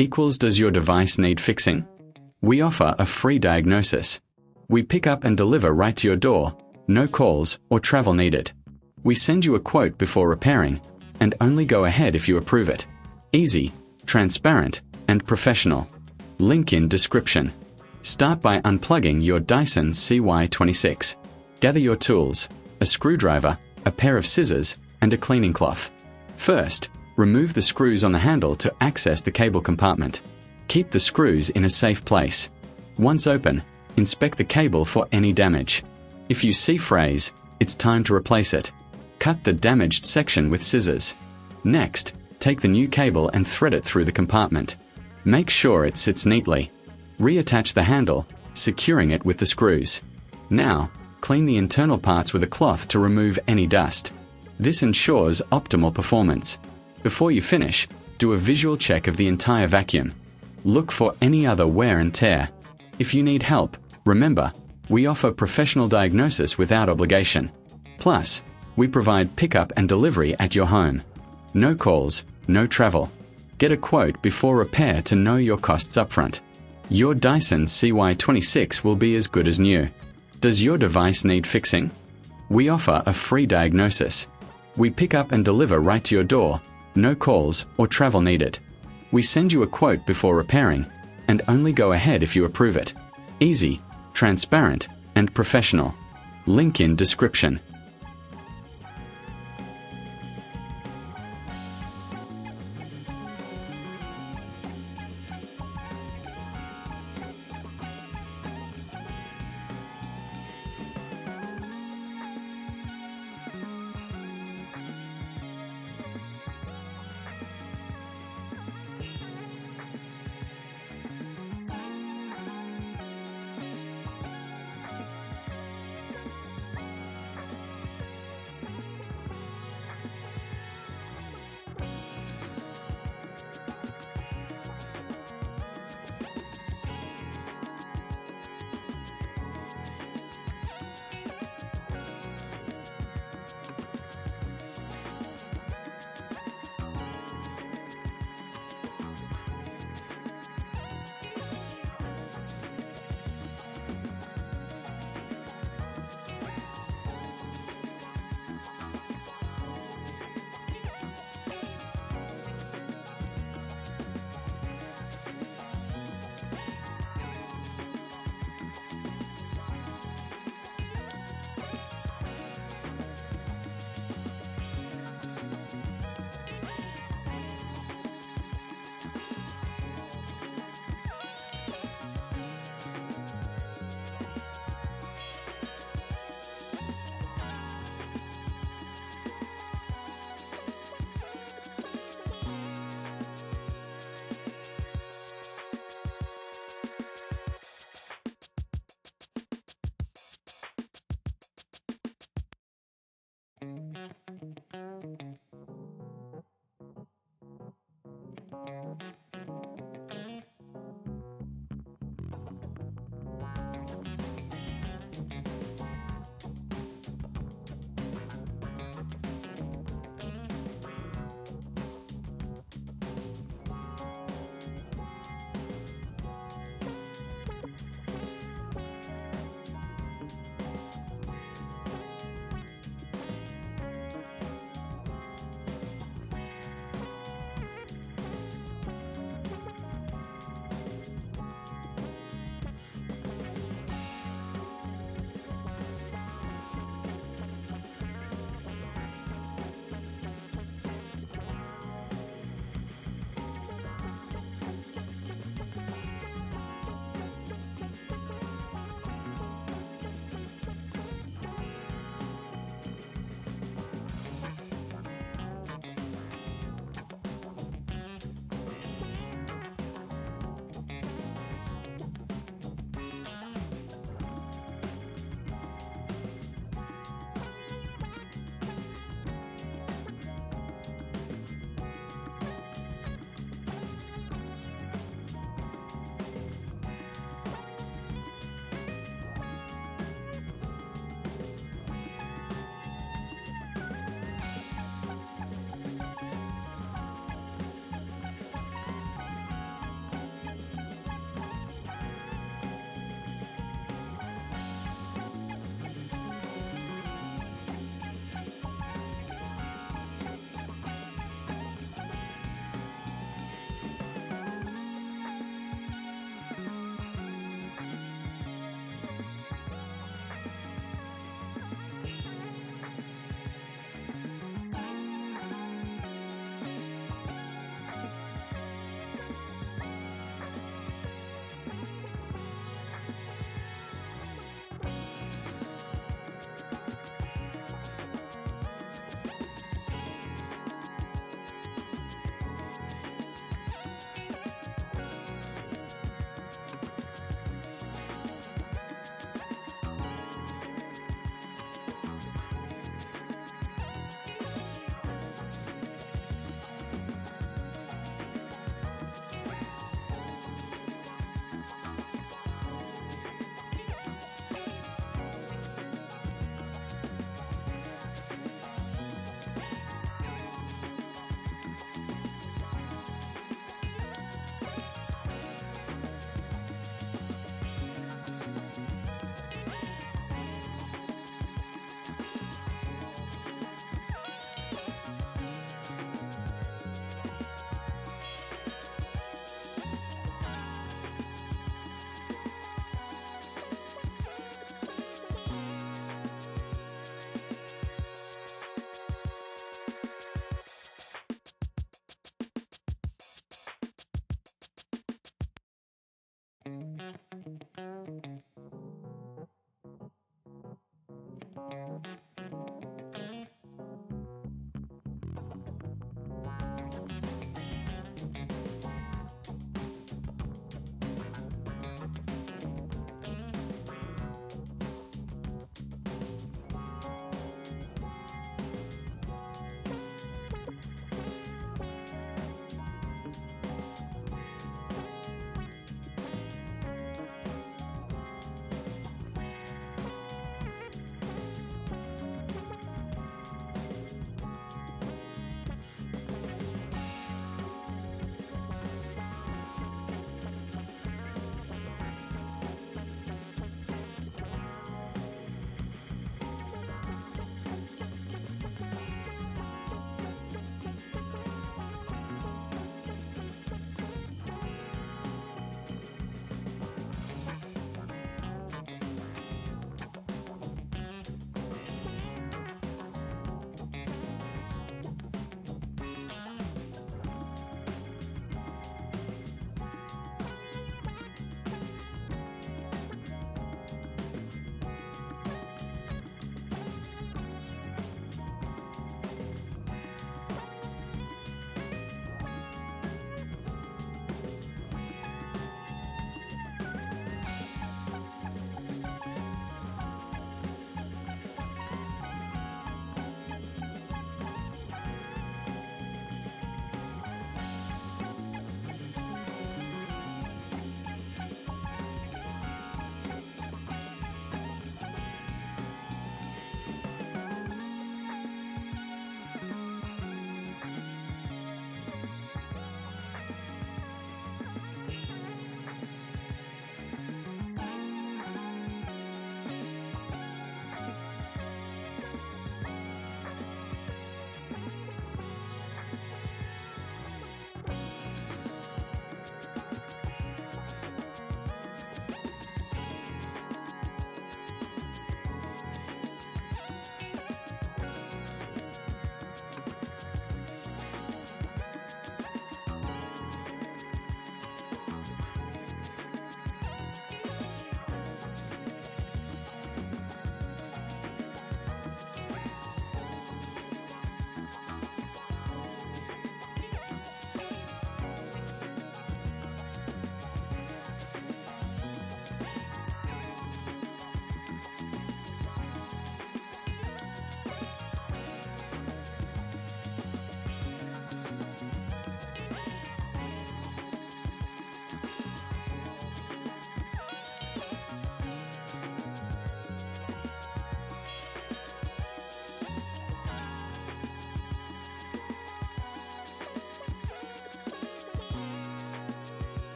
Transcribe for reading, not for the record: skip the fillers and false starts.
equals does your device need fixing? We offer a free diagnosis. We pick up and deliver right to your door, no calls or travel needed. We send you a quote before repairing, and only go ahead if you approve it. Easy, transparent, and professional. Link in description. Start by unplugging your Dyson CY26. Gather your tools, a screwdriver, a pair of scissors, and a cleaning cloth. First, remove the screws on the handle to access the cable compartment. Keep the screws in a safe place. Once open, inspect the cable for any damage. If you see frays, it's time to replace it. Cut the damaged section with scissors. Next, take the new cable and thread it through the compartment. Make sure it sits neatly. Reattach the handle, securing it with the screws. Now, clean the internal parts with a cloth to remove any dust. This ensures optimal performance. Before you finish, do a visual check of the entire vacuum. Look for any other wear and tear. If you need help, remember, we offer professional diagnosis without obligation. Plus, we provide pickup and delivery at your home. No calls, no travel. Get a quote before repair to know your costs upfront. Your Dyson CY26 will be as good as new. Does your device need fixing? We offer a free diagnosis. We pick up and deliver right to your door, no calls or travel needed. We send you a quote before repairing, and only go ahead if you approve it. Easy, transparent, and professional. Link in description.